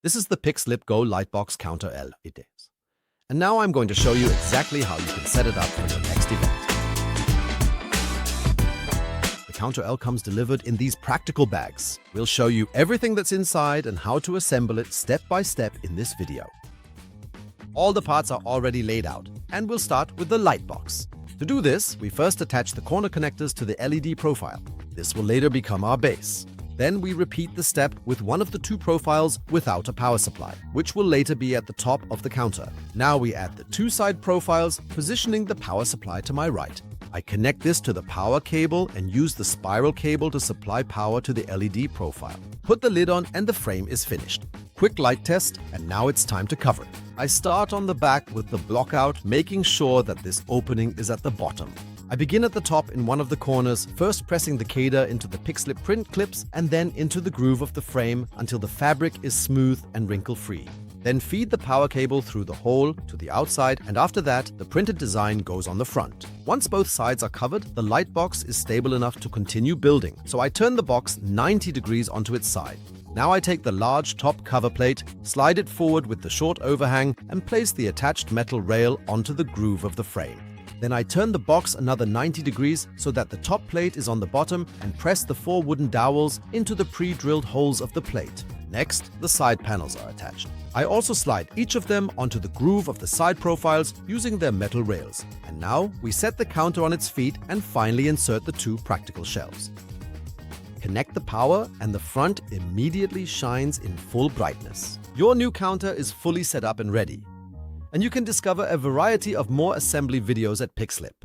This is the PIXLIP GO Lightbox Counter L. It is. And now I'm going to show you exactly how you can set it up for your next event. The Counter L comes delivered in these practical bags. We'll show you everything that's inside and how to assemble it step by step in this video. All the parts are already laid out, and we'll start with the lightbox. To do this, we first attach the corner connectors to the LED profile. This will later become our base. Then we repeat the step with one of the two profiles without a power supply, which will later be at the top of the counter. Now we add the two side profiles, positioning the power supply to my right. I connect this to the power cable and use the spiral cable to supply power to the LED profile. Put the lid on and the frame is finished. Quick light test, and now it's time to cover it. I start on the back with the block out, making sure that this opening is at the bottom. I begin at the top in one of the corners, first pressing the cadre into the PIXLIP print clips and then into the groove of the frame until the fabric is smooth and wrinkle-free. Then feed the power cable through the hole to the outside, and after that, the printed design goes on the front. Once both sides are covered, the light box is stable enough to continue building, so I turn the box 90 degrees onto its side. Now I take the large top cover plate, slide it forward with the short overhang, and place the attached metal rail onto the groove of the frame. Then I turn the box another 90 degrees so that the top plate is on the bottom and press the 4 wooden dowels into the pre-drilled holes of the plate. Next, the side panels are attached. I also slide each of them onto the groove of the side profiles using their metal rails. And now we set the counter on its feet and finally insert the two practical shelves. Connect the power and the front immediately shines in full brightness. Your new counter is fully set up and ready. And you can discover a variety of more assembly videos at PIXLIP.